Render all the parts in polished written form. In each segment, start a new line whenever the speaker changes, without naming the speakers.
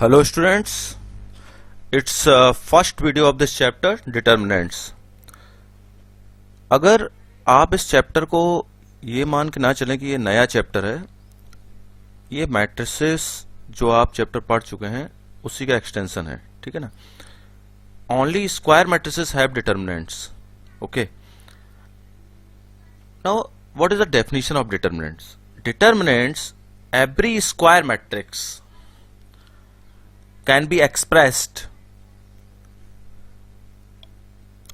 Hello students, it's first video of this chapter determinants. अगर आप इस चैप्टर को ये मान के ना चलें कि ये नया चैप्टर है, ये मैट्रिसेस जो आप चैप्टर पढ़ चुके हैं उसी का एक्सटेंशन है, ठीक है ना. Only square matrices have determinants. Okay. Now, what is the definition of determinants? Determinants, every square matrix can be expressed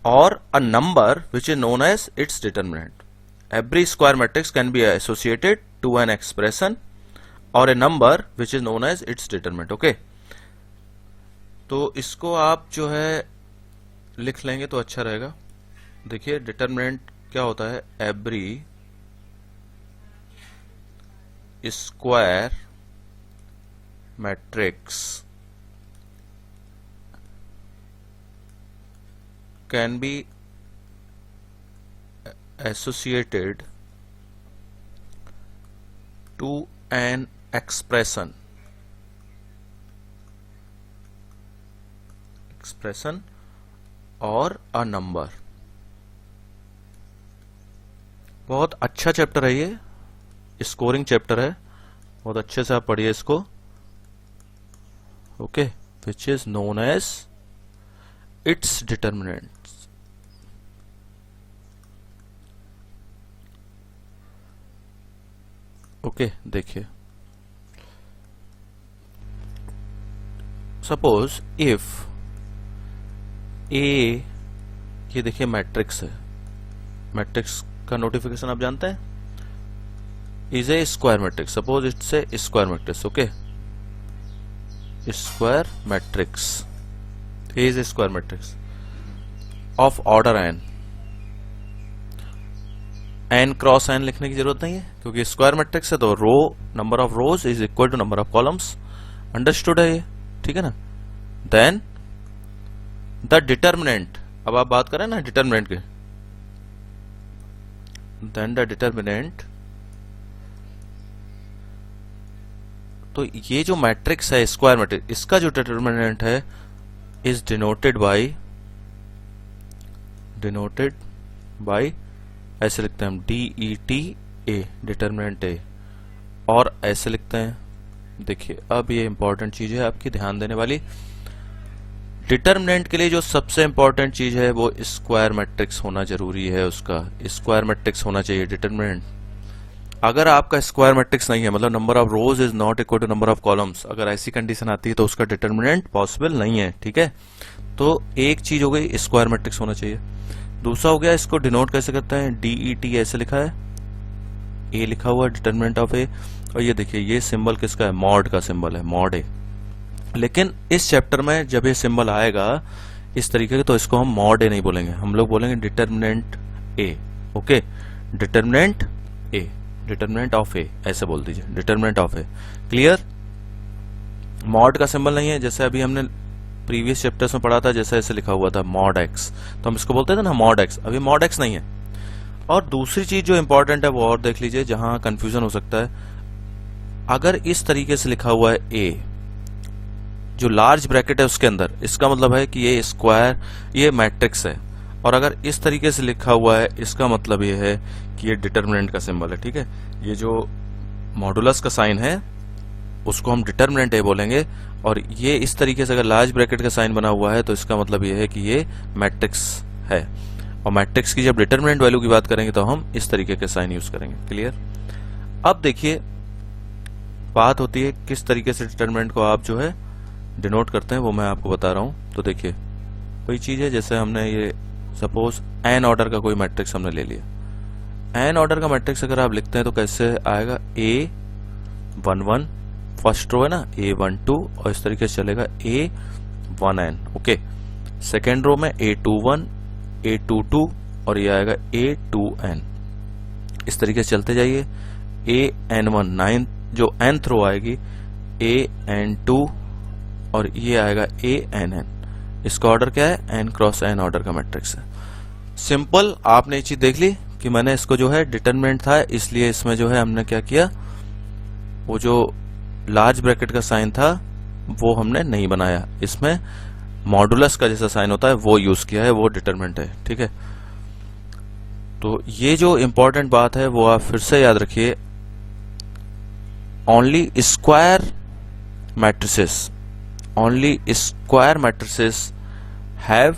or a number which is known as its determinant. Every square matrix can be associated to an expression or a number which is known as its determinant. Okay. तो इसको आप जो है लिख लेंगे तो अच्छा रहेगा. देखिए डिटरमिनेंट क्या होता है. Every square matrix can be associated to an expression or a number. बहुत अच्छा चैप्टर है ये, स्कोरिंग चैप्टर है, बहुत अच्छे से आप पढ़िए इसको. Okay, which is known as its determinants. Okay, देखिए सपोज इफ ए, ये देखिए मैट्रिक्स है. मैट्रिक्स का नोटिफिकेशन आप जानते हैं, is a square matrix. Suppose it's a square matrix. Okay, square matrix is a square matrix of order n. n cross n लिखने की जरूरत नहीं है क्योंकि स्क्वायर मैट्रिक्स है तो row number of rows is equal to number of columns. Understood है ये, ठीक है ना. देन द डिटर्मिनेंट, अब आप बात करें ना डिटर्मिनेंट के, देन द डिटर्मिनेंट, तो ये जो मैट्रिक्स है स्क्वायर मैट्रिक्स, इसका जो डिटर्मिनेंट है is denoted by ऐसे लिखते हैं हम DETA, डिटर्मिनेंट ए, और ऐसे लिखते हैं. देखिए अब ये इंपॉर्टेंट चीज है आपकी ध्यान देने वाली. डिटर्मिनेंट के लिए जो सबसे इंपॉर्टेंट चीज है वो स्क्वायर मैट्रिक्स होना जरूरी है. उसका स्क्वायर मैट्रिक्स होना चाहिए डिटर्मिनेंट. अगर आपका स्क्वायर मैट्रिक्स नहीं है, मतलब number of rows is not equal to number of columns, अगर ऐसी कंडीशन आती है तो उसका डिटर्मिनेंट पॉसिबल नहीं है, ठीक है. तो एक चीज हो गई, स्क्वायर मैट्रिक्स होना चाहिए. दूसरा हो गया, इसको डिनोट कैसे करते हैं, DET ऐसे लिखा है, ए लिखा हुआ है डिटर्मिनेंट ऑफ ए. और ये देखिए ये सिंबल किसका है, मॉड का सिंबल है, मॉड ए. लेकिन इस चैप्टर में जब ये सिंबल आएगा इस तरीके के तो इसको हम मॉड ए नहीं बोलेंगे, हम लोग बोलेंगे determinant A. Okay, determinant A, determinant of A ऐसे बोल दीजिए, determinant of A. Clear. Mod का सिंबल नहीं है, जैसे अभी हमने प्रीवियस चैप्टर्स में पढ़ा था, जैसे ऐसे लिखा हुआ था मॉड एक्स, तो हम इसको बोलते थे ना मॉड एक्स. अभी मॉड एक्स नहीं है. और दूसरी चीज जो इंपॉर्टेंट है वो और देख लीजिए, जहां कंफ्यूजन हो सकता है. अगर इस तरीके से लिखा हुआ है ए, जो लार्ज ब्रैकेट है उसके अंदर, इसका मतलब है कि ये स्क्वायर, ये मैट्रिक्स है. और अगर इस तरीके से लिखा हुआ है इसका मतलब ये है कि ये डिटर्मिनेंट का सिंबल है, ठीक है. ये जो मॉडुलस का साइन है उसको हम डिटर्मिनेंट ए बोलेंगे. और ये इस तरीके से अगर लार्ज ब्रैकेट का साइन बना हुआ है तो इसका मतलब ये है कि ये मैट्रिक्स है. और मैट्रिक्स की जब डिटर्मिनेंट वैल्यू की बात करेंगे तो हम इस तरीके के साइन यूज करेंगे. क्लियर. अब देखिए बात होती है किस तरीके से डिटर्मिनेंट को आप जो है डिनोट करते हैं, वो मैं आपको बता रहा हूं. तो देखिए कोई चीज है, जैसे हमने ये सपोज एन ऑर्डर का कोई मैट्रिक्स हमने ले लिया. एन ऑर्डर का मैट्रिक्स अगर आप लिखते हैं तो कैसे आएगा, A11 फर्स्ट रो है ना, A12 और इस तरीके से चलेगा A1n. ओके, सेकेंड रो में A21, A22 और ये आएगा A2n. इस तरीके से चलते जाइए. AN1 9 जो nth रो आएगी, AN2 और ये आएगा ANN. इसका ऑर्डर क्या है, n क्रॉस n ऑर्डर का मैट्रिक्स है. सिंपल. आपने ये चीज देख ली कि मैंने इसको जो है डिटरमिनेंट था इसलिए इसमें जो है हमने क्या किया, वो जो लार्ज ब्रैकेट का साइन था वो हमने नहीं बनाया, इसमें मॉडुलस का जैसा साइन होता है वो यूज किया है, वो डिटरमिनेंट है। ठीक है, तो ये जो इंपॉर्टेंट बात है वो आप फिर से याद रखिए, only square matrices have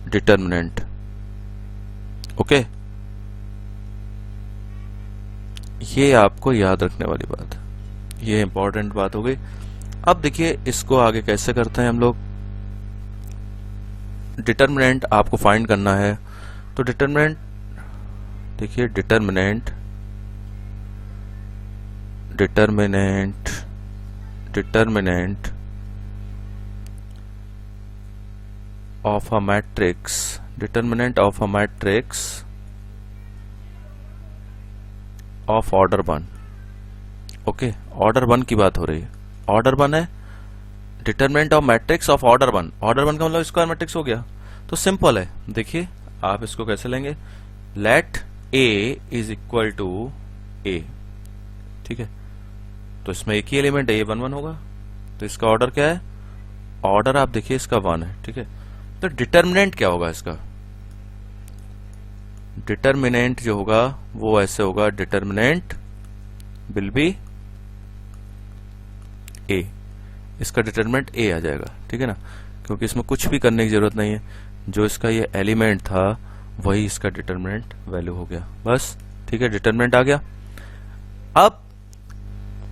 determinant. Okay, ये आपको याद रखने वाली बात है, ये इंपॉर्टेंट बात हो गई। अब देखिए इसको आगे कैसे करते हैं हम लोग। डिटरमिनेंट आपको फाइंड करना है, तो डिटरमिनेंट देखिए, determinant of a matrix of order 1। Okay, order 1 की बात हो रही है, ऑर्डर 1 है, determinant of matrix of order 1। Order 1 का मतलब स्क्वायर मैट्रिक्स हो गया। तो सिंपल है, देखिए आप इसको कैसे लेंगे, let A is equal to A. ठीक है, तो इसमें एक ही एलिमेंट है, A11 होगा, तो इसका ऑर्डर क्या है, ऑर्डर आप देखिए इसका 1 है। ठीक है, तो डिटरमिनेंट क्या होगा इसका, डिटरमिनेंट जो होगा वो ऐसे होगा, डिटरमिनेंट विल बी ए, इसका डिटरमिनेंट ए आ जाएगा। ठीक है ना, क्योंकि इसमें कुछ भी करने की जरूरत नहीं है, जो इसका ये एलिमेंट था वही इसका डिटरमिनेंट वैल्यू हो गया, बस। ठीक है, डिटरमिनेंट आ गया। अब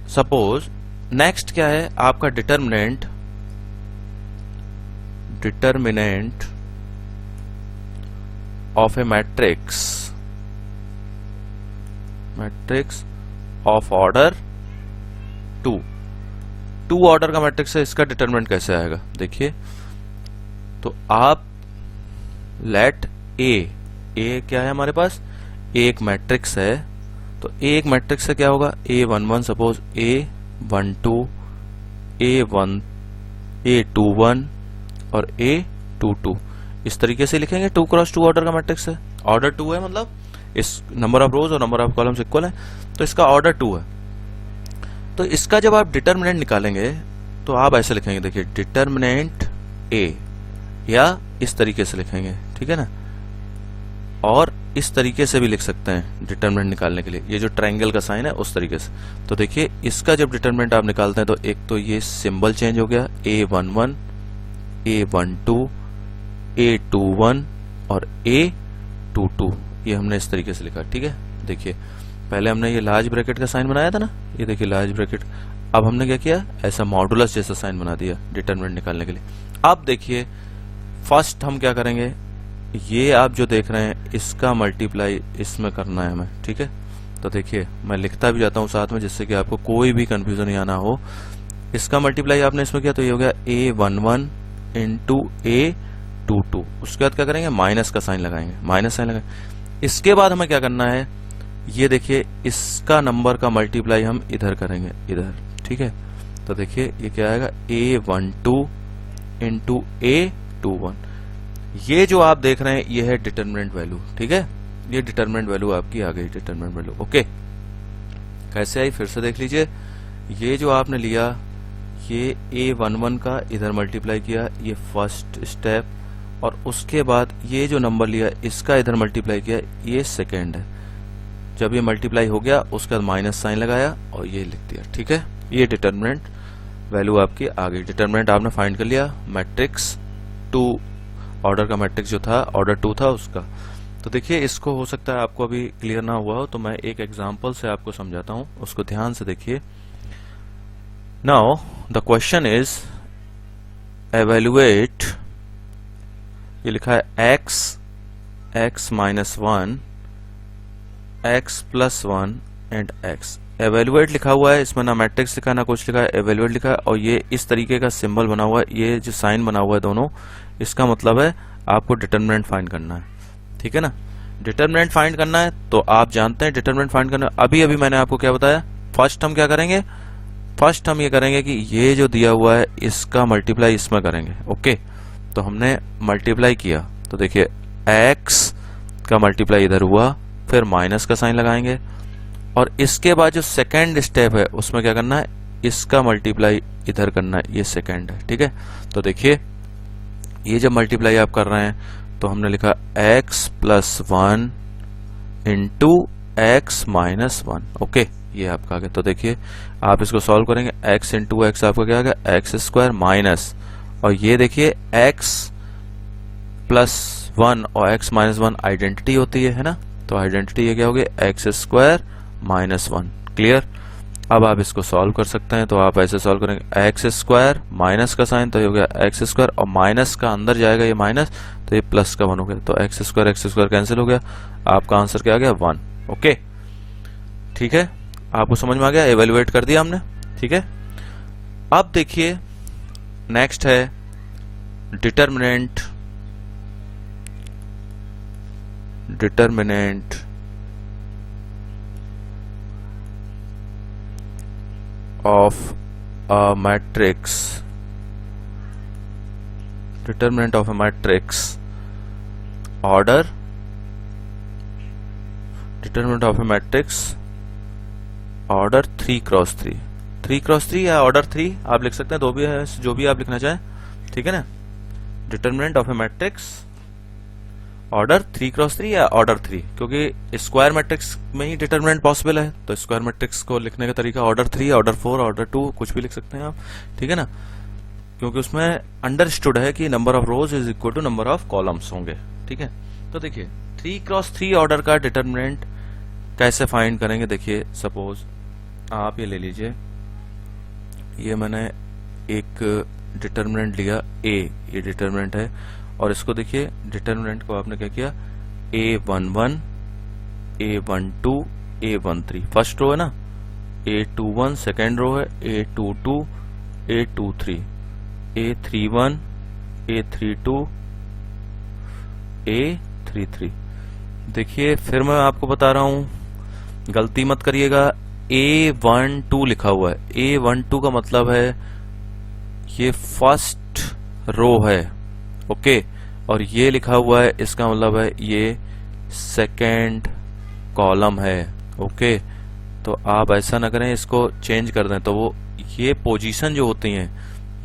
सपोज नेक्स्ट क्या है आपका, determinant of A matrix of order 2 order का मैट्रिक्स है, इसका डिटरमिनेंट कैसे आएगा देखिए। तो आप लेट ए क्या है हमारे पास, एक मैट्रिक्स है, तो एक मैट्रिक्स से क्या होगा, A11 सपोज A12 A21 और A22, इस तरीके से लिखेंगे। 2 क्रॉस 2 ऑर्डर का मैट्रिक्स है, ऑर्डर 2 है, मतलब इस नंबर ऑफ रोज और नंबर ऑफ कॉलम्स इक्वल है, तो इसका ऑर्डर 2 है। तो इसका जब आप डिटरमिनेंट निकालेंगे तो आप ऐसे लिखेंगे, देखिए डिटरमिनेंट ए, या इस तरीके से लिखेंगे। ठीक है ना, और इस तरीके से भी लिख सकते हैं डिटरमिनेंट निकालने के लिए, ये जो ट्रायंगल का साइन है उस तरीके से। तो देखिए इसका जब डिटरमिनेंट आप निकालते हैं तो एक तो ये सिंबल चेंज हो गया, A11 A12 A21 और A22, ये हमने इस तरीके से लिखा। ठीक है, देखिए पहले हमने ये लार्ज ब्रैकेट का साइन बनाया था ना, ये देखिए लार्ज ब्रैकेट, अब हमने क्या किया, ऐसा मॉडुलस जैसा साइन बना दिया डिटरमिनेंट निकालने के लिए। अब देखिए फर्स्ट हम क्या करेंगे, ये आप जो देख रहे हैं इसका मल्टीप्लाई इसमें करना है हमें। ठीक है, तो देखिए मैं लिखता भी जाता हूं साथ में, जिससे कि आपको कोई भी कंफ्यूजन नहीं आना हो। इसका मल्टीप्लाई आपने इसमें किया तो ये हो गया A11 इंटू A22, उसके बाद क्या करेंगे, माइनस का साइन लगाएंगे, माइनस साइन लगाएंगे। इसके बाद हमें क्या करना है, ये देखिए इसका नंबर का मल्टीप्लाई हम इधर करेंगे, इधर। ठीक है, तो देखिए ये क्या आएगा, A12 इंटू A21, ये जो आप देख रहे हैं ये है डिटरमिनेंट वैल्यू। ठीक है, ये डिटरमिनेंट वैल्यू आपकी आ गई, डिटरमिनेंट वैल्यू। ओके, कैसे आई फिर से देख लीजिए, ये जो आपने लिया, ये A11 का इधर मल्टीप्लाई किया, ये फर्स्ट स्टेप, और उसके बाद ये जो नंबर लिया इसका इधर मल्टीप्लाई किया, ये सेकेंड है। जब ये मल्टीप्लाई हो गया उसके बाद माइनस साइन लगाया और ये लिख दिया। ठीक है, ये डिटरमिनेंट वैल्यू आपकी आ गई। डिटरमिनेंट आपने फाइंड कर लिया मैट्रिक्स 2 ऑर्डर का, मैट्रिक्स जो था ऑर्डर 2 था उसका। तो देखिए इसको हो सकता है आपको अभी क्लियर ना हुआ हो, तो मैं एक एग्जांपल से आपको समझाता हूं, उसको ध्यान से देखिए। Now the question is evaluate, ये लिखा है x minus 1 x plus 1 and x। Evaluate लिखा हुआ है, इसमें ना मैट्रिक्स लिखा है ना कुछ लिखा है, एवेल्युएट लिखा है, और ये इस तरीके का सिंबल बना हुआ है, ये जो साइन बना हुआ है दोनों, इसका मतलब है आपको डिटरमिनेंट फाइंड करना है। ठीक है ना, डिटरमिनेंट फाइंड करना है, तो आप जानते हैं डिटरमिनेंट फाइंड करना है। अभी मैंने आपको क्या बताया, फर्स्ट हम क्या करेंगे, फर्स्ट हम ये करेंगे कि ये जो दिया हुआ है इसका मल्टीप्लाई इसमें करेंगे। ओके, तो हमने मल्टीप्लाई किया, तो देखिए x का मल्टीप्लाई इधर हुआ, फिर माइनस का साइन लगाएंगे, और इसके बाद जो सेकेंड स्टेप है उसमें क्या करना है, इसका मल्टीप्लाई इधर करना है, ये सेकेंड है, ठीक है। तो देखिए ये जब मल्टीप्लाई आप कर रहे हैं तो हमने लिखा x plus 1 into x minus 1, okay, ये आपका आ गया। तो देखिए आप इसको सॉल्व करेंगे, x इंटू एक्स आपका क्या आ गया, एक्स स्क्वायर माइनस, और ये देखिए x प्लस 1 और x माइनस 1 आइडेंटिटी होती है ना, तो आइडेंटिटी ये क्या होगी, एक्स स्क्वायर माइनस 1, क्लियर। अब आप इसको सॉल्व कर सकते हैं, तो आप ऐसे सॉल्व करेंगे, एक्स स्क्वायर माइनस का साइन तो ये हो गया एक्स स्क्वायर, और माइनस का अंदर जाएगा ये माइनस, तो ये प्लस का 1 हो गया, तो एक्स स्क्वायर कैंसिल हो गया, आपका आंसर क्या आ गया, 1, ओके, ठीक है। आपको समझ में आ गया, एवेल्युएट कर दिया हमने, ठीक है। अब देखिए नेक्स्ट है determinant of a matrix, determinant of a matrix order, determinant of a matrix order 3x3, 3x3 या ऑर्डर 3 आप लिख सकते हैं, दो भी है, जो भी आप लिखना चाहें, ठीक है ना। Determinant of A matrix order 3x3 या ऑर्डर 3, क्योंकि स्क्वायर मैट्रिक्स में ही डिटर्मिनेंट पॉसिबल है, तो स्क्वायर मैट्रिक्स को लिखने का तरीका ऑर्डर 3, ऑर्डर 4, ऑर्डर 2 कुछ भी लिख सकते हैं आप, ठीक है ना, क्योंकि उसमें अंडरस्टूड है कि number of rows is equal to number of columns होंगे, ठीक है। तो देखिए 3x3 ऑर्डर का डिटर्मिनेंट कैसे फाइंड करेंगे, देखिए सपोज आप ये ले लीजिए, ये मैंने एक डिटर्मिनेंट लिया a, ये डिटर्मिनेंट है, और इसको देखिए डिटर्मिनेंट को आपने क्या किया, a11, a12, a13 first row है ना, a21 सेकेंड रो है, a22, a23, a31, a32, a33। देखिए फिर मैं आपको बता रहा हूं, गलती मत करिएगा, a12 लिखा हुआ है, a12 का मतलब है ये फर्स्ट रो है, ओके, और ये लिखा हुआ है, इसका मतलब है ये सेकेंड कॉलम है, ओके। तो आप ऐसा ना करें, इसको चेंज कर दें, तो वो ये पोजीशन जो होती हैं,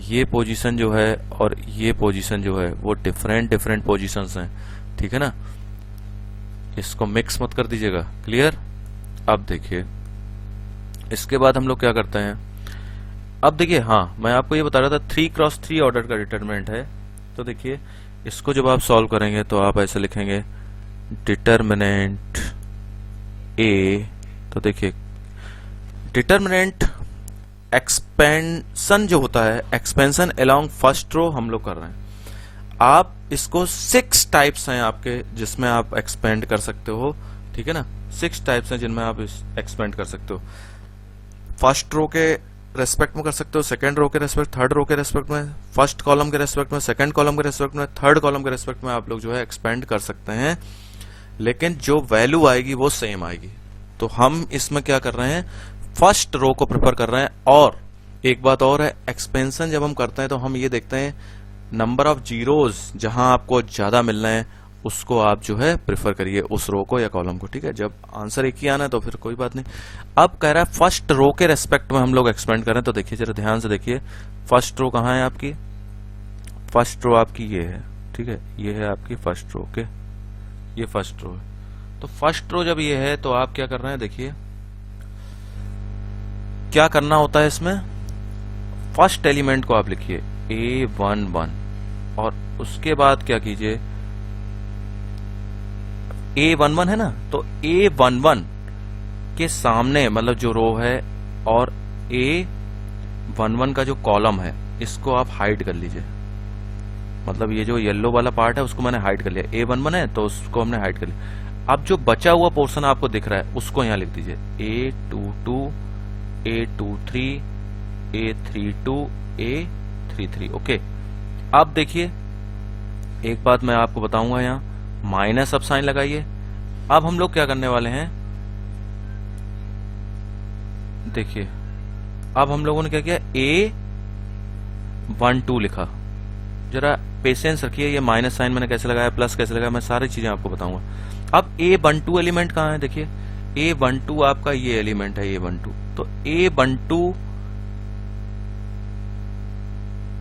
ये पोजीशन जो है और ये पोजीशन जो है वो डिफरेंट पोजीशंस हैं, ठीक है ना, इसको मिक्स मत कर दीजिएगा, क्लियर। अब देखिए इसके बाद हम लोग क्या करते हैं, अब देखिए, हाँ मैं आपको ये बता रहा था 3x3 ऑर्डर का डिटर्मिनेंट है, तो देखिए इसको जब आप सॉल्व करेंगे तो आप ऐसे लिखेंगे डिटर्मिनेंट ए, तो देखिए डिटर्मिनेंट एक्सपेंशन जो होता है, एक्सपेंशन अलोंग फर्स्ट रो हम लोग कर रहे हैं। आप इसको 6 टाइप्स हैं आपके जिसमें आप एक्सपेंड कर सकते हो, ठीक है ना, 6 टाइप्स हैं जिनमें आप एक्सपेंड कर सकते हो। फर्स्ट रो के रेस्पेक्ट में कर सकते हो, सेकंड रो के रेस्पेक्ट, थर्ड रो के रेस्पेक्ट में, फर्स्ट कॉलम के रेस्पेक्ट में, सेकंड कॉलम के रेस्पेक्ट में, थर्ड कॉलम के रेस्पेक्ट में आप लोग जो है एक्सपेंड कर सकते हैं, लेकिन जो वैल्यू आएगी वो सेम आएगी। तो हम इसमें क्या कर रहे हैं, फर्स्ट रो को प्रेफर कर रहे हैं। और एक बात और है, एक्सपेंशन जब हम करते हैं तो हम ये देखते हैं नंबर ऑफ जीरोज जहां आपको ज्यादा मिल रहे हैं उसको आप जो है प्रेफर करिए, उस रो को या कॉलम को, ठीक है। जब आंसर एक ही आना है तो फिर कोई बात नहीं। अब कह रहा है फर्स्ट रो के रेस्पेक्ट में हम लोग एक्सपेंड करें, तो देखिए जरा ध्यान से देखिए, फर्स्ट रो कहाँ है आपकी, फर्स्ट रो आपकी ये है, ठीक है, ये है आपकी फर्स्ट रो, ओके, ये फर्स्ट रो है। तो फर्स्ट रो जब ये है तो आप क्या कर रहे हैं, देखिए क्या करना होता है इसमें, फर्स्ट एलिमेंट को आप लिखिए A11 और उसके बाद क्या कीजिए, A11 है ना, तो A11 के सामने मतलब जो रो है और A11 का जो कॉलम है इसको आप हाइड कर लीजिए, मतलब ये जो येलो वाला पार्ट है उसको मैंने हाइड कर लिया, A11 है तो उसको हमने हाइड कर लिया। अब जो बचा हुआ पोर्शन आपको दिख रहा है उसको यहां लिख दीजिए A22, A23, A32, A33, okay. अब देखिए एक बात मैं आपको बताऊंगा, यहां माइनस अब साइन लगाइए। अब हम लोग क्या करने वाले हैं, देखिए अब हम लोगों ने क्या किया, A12 लिखा, जरा पेशेंस रखिए, ये माइनस साइन मैंने कैसे लगाया, प्लस कैसे लगाया, मैं सारी चीजें आपको बताऊंगा। अब A12 एलिमेंट कहां है, देखिए A12 आपका ये एलिमेंट है A12, तो A12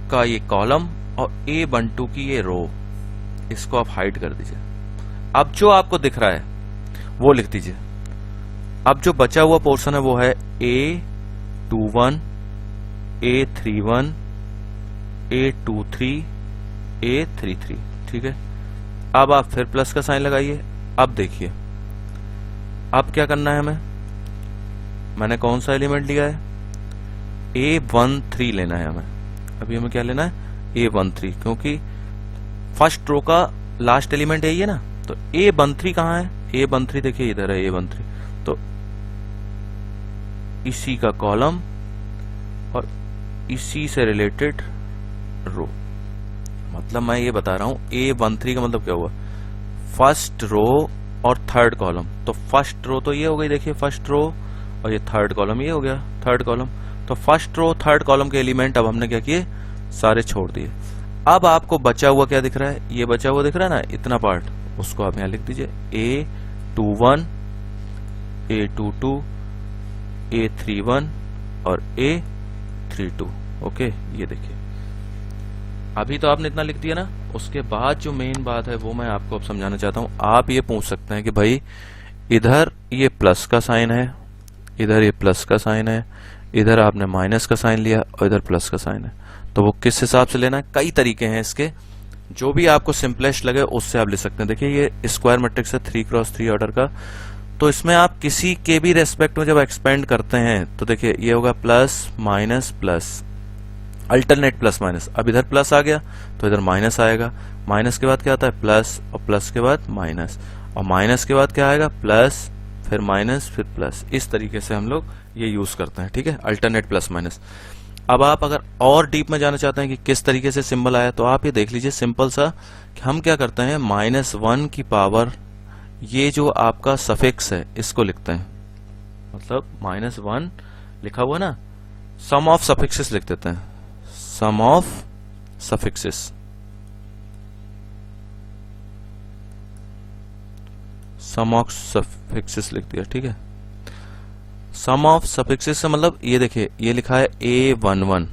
का ये कॉलम और A12 की ये रो, इसको आप हाइड कर दीजिए। अब जो आपको दिख रहा है वो लिख दीजिए। अब जो बचा हुआ पोर्शन है वो है A21, A31, A23, A33, ठीक है। अब आप फिर प्लस का साइन लगाइए। अब देखिए अब क्या करना है हमें, मैंने कौन सा एलिमेंट लिया है, A13 लेना है हमें। अभी हमें क्या लेना है, A13, क्योंकि फर्स्ट रो का लास्ट एलिमेंट यही है ना। तो A13 कहाँ है, A13 देखिए इधर है A13, तो इसी का कॉलम और इसी से रिलेटेड रो। मतलब मैं ये बता रहा हूं A13 का मतलब क्या हुआ, फर्स्ट रो और थर्ड कॉलम। तो फर्स्ट रो तो ये हो गई, देखिए फर्स्ट रो, और ये थर्ड कॉलम ये हो गया थर्ड कॉलम। तो फर्स्ट रो थर्ड कॉलम के एलिमेंट अब हमने क्या किए, सारे छोड़ दिए। अब आपको बचा हुआ क्या दिख रहा है, ये बचा हुआ दिख रहा है ना इतना पार्ट, उसको आप यहां लिख दीजिए A21, A22, A31 और A32। ओके, ये देखिए अभी तो आपने इतना लिख दिया ना। उसके बाद जो मेन बात है वो मैं आपको अब समझाना चाहता हूं। आप ये पूछ सकते हैं कि भाई इधर ये प्लस का साइन है, इधर ये प्लस का साइन है, इधर आपने माइनस का साइन लिया और इधर प्लस का साइन है, तो वो किस हिसाब से लेना है। कई तरीके हैं इसके, जो भी आपको सिंपलेस्ट लगे उससे आप ले सकते हैं। देखिए ये स्क्वायर मैट्रिक्स है 3x3 ऑर्डर का, तो इसमें आप किसी के भी रेस्पेक्ट में जब एक्सपेंड करते हैं तो देखिए ये होगा plus minus plus, alternate plus minus. अब इधर प्लस आ गया तो इधर माइनस आएगा, माइनस के बाद क्या आता है प्लस, और प्लस के बाद माइनस, और माइनस के बाद क्या आएगा प्लस, फिर माइनस, फिर प्लस। इस तरीके से हम लोग ये यूज करते हैं, ठीक है, अल्टरनेट प्लस माइनस। अब आप अगर और डीप में जाना चाहते हैं कि किस तरीके से सिंबल आया, तो आप ये देख लीजिए सिंपल सा कि हम क्या करते हैं, -1 की पावर ये जो आपका सफिक्स है इसको लिखते हैं। मतलब -1 लिखा हुआ ना, सम ऑफ सफिक्सेस लिख देते हैं, some of suffixes. Some of suffixes लिख दिया, ठीक है। सम ऑफ सफिक्सेस से मतलब ये देखिए ये लिखा है A11,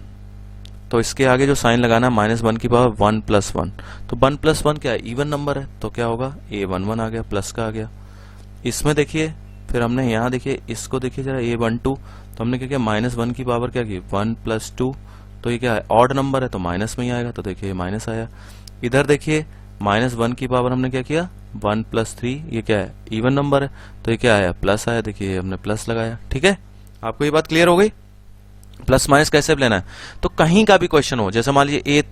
तो इसके आगे जो साइन लगाना है -1 की पावर 1 + 1, तो 1 + 1 क्या है, इवन नंबर है, तो क्या होगा A11 आ गया, प्लस का आ गया। इसमें देखिए फिर हमने यहाँ देखिए इसको देखिए जरा A12, तो हमने क्या किया -1 की पावर क्या की 1 + 2, तो ये क्या है ऑड नंबर है तो माइनस में ही आएगा, तो देखिए माइनस आया। इधर देखिए -1 की पावर हमने क्या किया 1 + 3, ये क्या है इवन नंबर है, तो ये क्या आया प्लस आया, देखिए हमने प्लस लगाया, ठीक है। आपको ये बात क्लियर हो गई, प्लस माइनस कैसे लेना है। तो कहीं का भी क्वेश्चन हो, जैसे मान लीजिए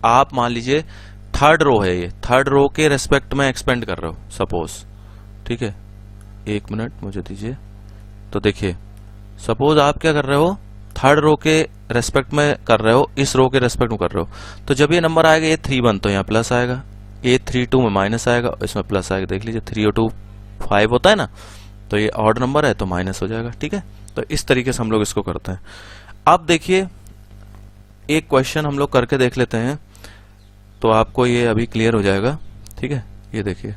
आप मान लीजिए थर्ड रो है, ये थर्ड रो के रेस्पेक्ट में एक्सपेंड कर रहे हो सपोज, ठीक है, 1 मिनट मुझे दीजिए। तो देखिए सपोज आप क्या कर रहे हो, थर्ड रो के रेस्पेक्ट में कर रहे हो, इस रो के रेस्पेक्ट में कर रहे हो, तो जब ये नंबर आएगा A31 तो यहाँ प्लस आएगा, A32 में माइनस आएगा, इसमें प्लस आएगा। देख लीजिए 3 और 2 5 होता है ना, तो ये ऑड नंबर है तो माइनस हो जाएगा, ठीक है। तो इस तरीके से हम लोग इसको करते हैं। अब देखिए एक क्वेश्चन हम लोग करके देख लेते हैं, तो आपको ये अभी क्लियर हो जाएगा, ठीक है। ये देखिए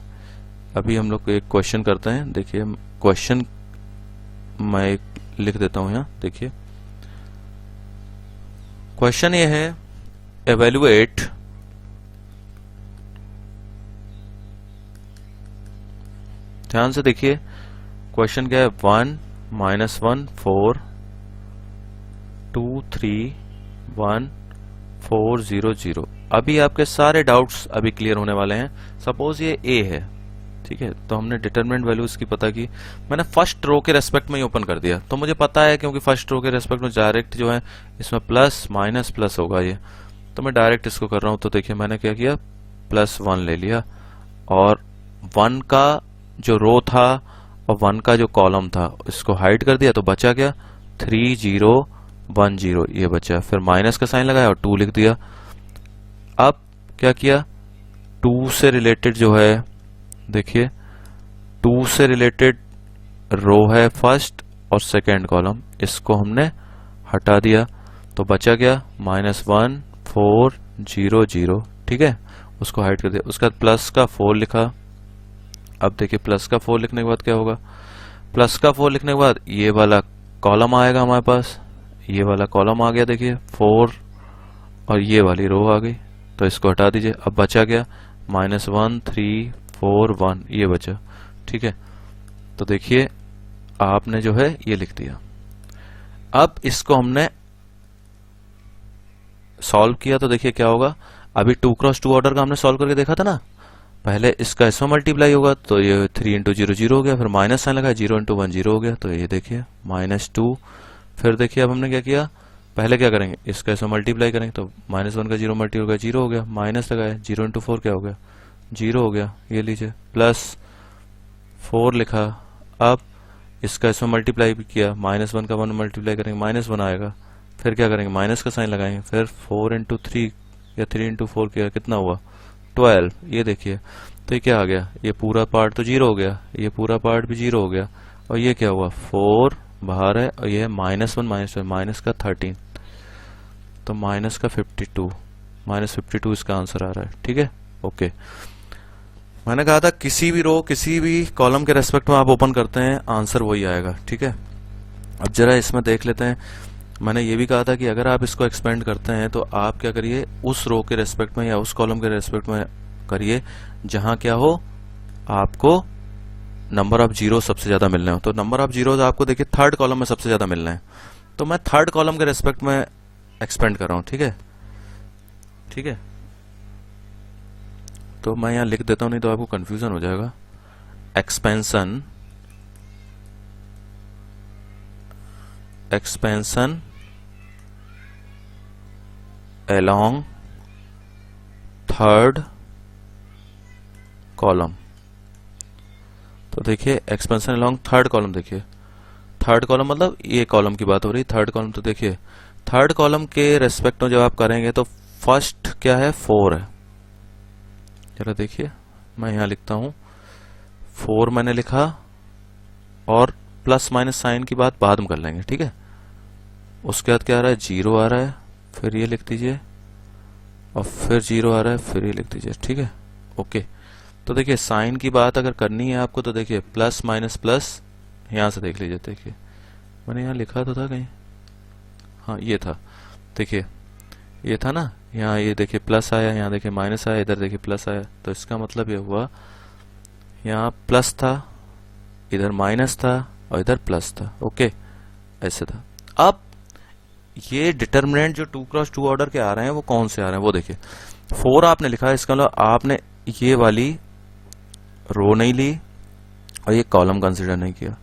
अभी हम लोग एक क्वेश्चन करते हैं। देखिए क्वेश्चन मैं लिख देता हूं यहाँ, देखिए क्वेश्चन ये है, एवेल्युएट ध्यान से देखिए क्वेश्चन क्या है, 1 - 1 4 2 3 1 4 0 0। अभी आपके सारे डाउट्स अभी क्लियर होने वाले हैं। सपोज ये A है, ठीक है, तो हमने डिटरमिनेंट वैल्यू इसकी पता की, मैंने फर्स्ट रो के रेस्पेक्ट में ही ओपन कर दिया, तो मुझे पता है क्योंकि फर्स्ट रो के रेस्पेक्ट में डायरेक्ट जो है इसमें प्लस माइनस प्लस होगा ये, तो मैं डायरेक्ट इसको कर रहा हूं। तो देखिए मैंने क्या किया, +1 ले लिया, और 1 का जो रो था और 1 का जो कॉलम था इसको हाइड कर दिया, तो बचा क्या 3 0 1 0 ये बचा। फिर माइनस का साइन लगाया और 2 लिख दिया। अब क्या किया, 2 से रिलेटेड जो है, देखिए 2 से रिलेटेड रो है फर्स्ट और सेकेंड कॉलम, इसको हमने हटा दिया, तो बचा क्या -1 4 0 0, ठीक है, उसको हाइड कर दिया। उसके बाद प्लस का 4 लिखा। अब देखिए प्लस का 4 लिखने के बाद क्या होगा, प्लस का 4 लिखने के बाद ये वाला कॉलम आएगा हमारे पास, ये वाला कॉलम आ गया, देखिए 4 और ये वाली रो आ गई, तो इसको हटा दीजिए। अब बचा क्या, -1 3 4 1 ये बचा। ठीक है, तो देखिए आपने जो है ये लिख दिया। अब इसको हमने सॉल्व किया तो देखिए क्या होगा। अभी 2x2 ऑर्डर का हमने सॉल्व करके देखा था ना, पहले इसका इसमें मल्टीप्लाई होगा तो ये 3 इंटू 0 0 हो गया, फिर माइनस साइन लगा, 0 इंटू 1 0 हो गया, तो ये देखिए -2। फिर देखिए अब हमने क्या किया, पहले क्या करेंगे, इसका इसमें मल्टीप्लाई करेंगे तो -1 का 0 मल्टीप्लाई होगा 0 हो गया, माइनस लगाया 0 इंटू 4 क्या हो गया 0 हो गया, ये लीजिए प्लस 4 लिखा। अब इसका इसमें मल्टीप्लाई भी किया, -1 का 1 मल्टीप्लाई करेंगे -1 आएगा, फिर क्या करेंगे माइनस का साइन लगाएंगे, फिर 4 इंटू 3 या 3 इंटू 4 किया कितना हुआ 12, ये देखिए। तो ये क्या आ गया, ये पूरा पार्ट तो 0 हो गया, ये पूरा पार्ट भी 0 हो गया, और ये क्या हुआ 4 बाहर है, और ये है -1 माइनस का 13, तो माइनस का 52 -52 इसका आंसर आ रहा है। ठीक है, ओके। मैंने कहा था किसी भी रो किसी भी कॉलम के रेस्पेक्ट में आप ओपन करते हैं आंसर वही आएगा। ठीक है, अब जरा इसमें देख लेते हैं। मैंने ये भी कहा था कि अगर आप इसको एक्सपेंड करते हैं तो आप क्या करिए, उस रो के रेस्पेक्ट में या उस कॉलम के रेस्पेक्ट में करिए जहां क्या हो, आपको नंबर ऑफ जीरो सबसे ज्यादा मिलने हो। तो नंबर ऑफ जीरोज आपको देखिए थर्ड कॉलम में सबसे ज्यादा मिलना है, तो मैं थर्ड कॉलम के रेस्पेक्ट में एक्सपेंड कर रहा हूं। ठीक है, ठीक है, तो मैं यहां लिख देता हूं, नहीं तो आपको कंफ्यूजन हो जाएगा। Expansion along third column. तो देखिए एक्सपेंशन along थर्ड कॉलम, देखिए थर्ड कॉलम मतलब ये कॉलम की बात हो रही है, थर्ड कॉलम। तो देखिए थर्ड कॉलम के रेस्पेक्ट में जब आप करेंगे तो फर्स्ट क्या है 4 है। चलो देखिए मैं यहां लिखता हूं 4 मैंने लिखा, और प्लस माइनस साइन की बात बाद में कर लेंगे। ठीक है, उसके बाद क्या आ रहा है 0 आ रहा है, फिर ये लिख दीजिए, और फिर 0 आ रहा है, फिर ये लिख दीजिए। ठीक है, ओके। तो देखिए साइन की बात अगर करनी है आपको तो देखिए प्लस माइनस प्लस, यहां से देख लीजिए। देखिए मैंने यहां लिखा तो था कहीं, हाँ ये था, देखिए ये था ना, यहाँ ये देखिए प्लस आया, यहाँ देखिए माइनस आया, इधर देखिए प्लस आया, तो इसका मतलब ये हुआ यहाँ प्लस था, इधर माइनस था, और इधर प्लस था। ओके, ऐसे था। अब ये डिटर्मिनेंट जो 2x2 ऑर्डर के आ रहे हैं वो कौन से आ रहे हैं वो देखिए। 4 आपने लिखा है, इसका मतलब आपने ये वाली रो नहीं ली और ये कॉलम कंसिडर नहीं किया,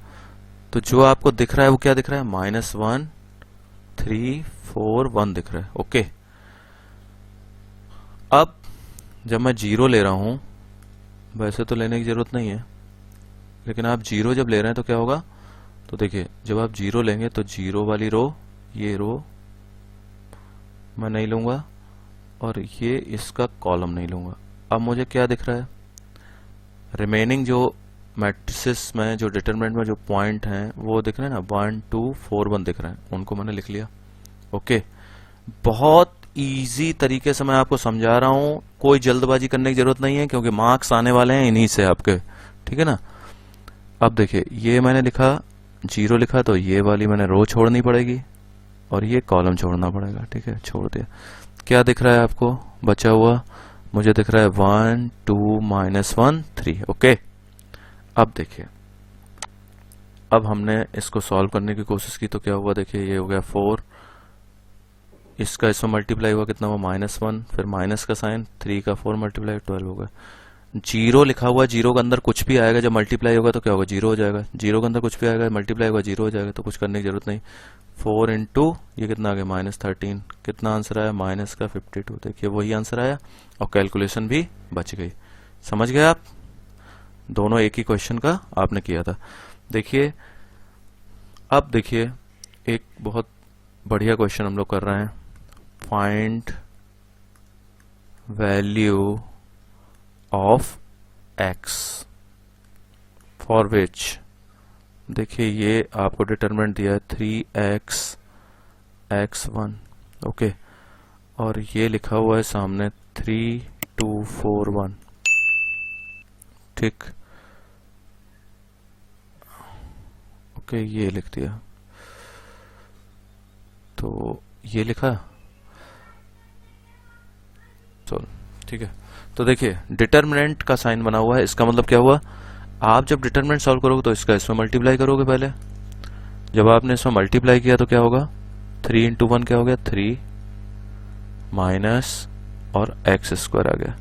तो जो आपको दिख रहा है वो क्या दिख रहा है -1 3 4 1 दिख रहा है। ओके, अब जब मैं 0 ले रहा हूं, वैसे तो लेने की जरूरत नहीं है, लेकिन आप 0 जब ले रहे हैं तो क्या होगा, तो देखिए जब आप 0 लेंगे तो 0 वाली रो, ये रो मैं नहीं लूंगा, और ये इसका कॉलम नहीं लूंगा। अब मुझे क्या दिख रहा है, रिमेनिंग जो मैट्रिसेस में जो डिटरमिनेंट में जो पॉइंट हैं वो दिख रहे हैं ना, 1 2 4 1 दिख रहे हैं, उनको मैंने लिख लिया। ओके, बहुत इजी तरीके से मैं आपको समझा रहा हूं, कोई जल्दबाजी करने की जरूरत नहीं है, क्योंकि मार्क्स आने वाले हैं इन्हीं से आपके। ठीक है ना, अब देखिए ये मैंने लिखा 0 लिखा, तो ये वाली मैंने रो छोड़नी पड़ेगी और ये कॉलम छोड़ना पड़ेगा। ठीक है, छोड़ दिया। क्या दिख रहा है आपको बचा हुआ, मुझे दिख रहा है 1 2 -1 3। ओके, अब देखिए अब हमने इसको सॉल्व करने की कोशिश की तो क्या हुआ, देखिए ये हो गया 4, इसका इसमें मल्टीप्लाई हुआ कितना हुआ -1, फिर माइनस का साइन, 3 का 4 मल्टीप्लाई 12 होगा। 0 लिखा हुआ, 0 के अंदर कुछ भी आएगा जब मल्टीप्लाई होगा तो क्या होगा 0 हो जाएगा, 0 के अंदर कुछ भी आएगा मल्टीप्लाई होगा 0 हो जाएगा, तो कुछ करने की जरूरत नहीं। 4 इंटू ये कितना आ गया -13, कितना आंसर आया माइनस का 52। देखिए वही आंसर आया और कैलकुलेशन भी बच गई। समझ गए आप, दोनों एक ही क्वेश्चन का आपने किया था। देखिए अब देखिए एक बहुत बढ़िया क्वेश्चन हम लोग कर रहे हैं, find value of x for which, देखिए ये आपको डिटरमिनेंट दिया है 3x x1। ओके, और ये लिखा हुआ है सामने 3 2 4 1। ठीक, ओके ये लिख दिया, तो ये लिखा, सॉल्व, ठीक है। तो देखिए डिटर्मिनेंट का साइन बना हुआ है, इसका मतलब क्या हुआ, आप जब डिटर्मिनेंट सॉल्व करोगे तो इसका इसमें मल्टीप्लाई करोगे पहले, जब आपने इसमें मल्टीप्लाई किया तो क्या होगा, 3 इंटू 1 क्या हो गया 3 माइनस और एक्स स्क्वायर आ गया,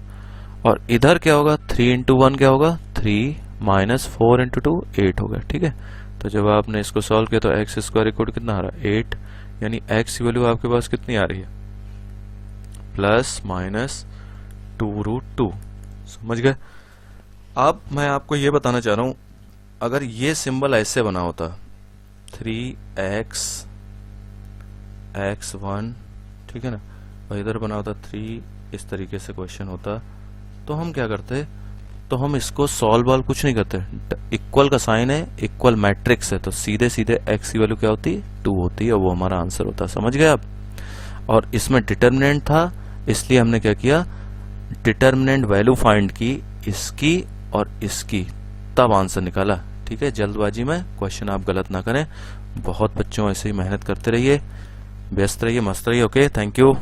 और इधर क्या होगा 3 इंटू 1 क्या होगा 3 माइनस 4 इंटू 2 8 हो गया, ठीक है। तो जब आपने इसको सॉल्व किया तो एक्स स्क्वायर इक्वल कितना आ रहा है 8, यानी एक्स की वैल्यू आपके पास कितनी आ रही है प्लस माइनस 2√2, समझ गए। अब मैं आपको ये बताना चाह रहा हूं, अगर ये सिंबल ऐसे बना होता 3x x1, ठीक है ना, और इधर बना होता 3, इस तरीके से क्वेश्चन होता, तो हम क्या करते, तो हम इसको सॉल्व वाल कुछ नहीं करते, इक्वल का साइन है, इक्वल मैट्रिक्स है, तो सीधे सीधे x की वैल्यू क्या होती 2 होती है, और वो हमारा आंसर होता, समझ गए आप। और इसमें डिटर्मिनेंट था, इसलिए हमने क्या किया, डिटर्मिनेंट वैल्यू फाइंड की इसकी और इसकी, तब आंसर निकाला, ठीक है। जल्दबाजी में क्वेश्चन आप गलत ना करें, बहुत बच्चों ऐसे ही मेहनत करते रहिए, व्यस्त रहिए, मस्त रहिए। Okay, thank you.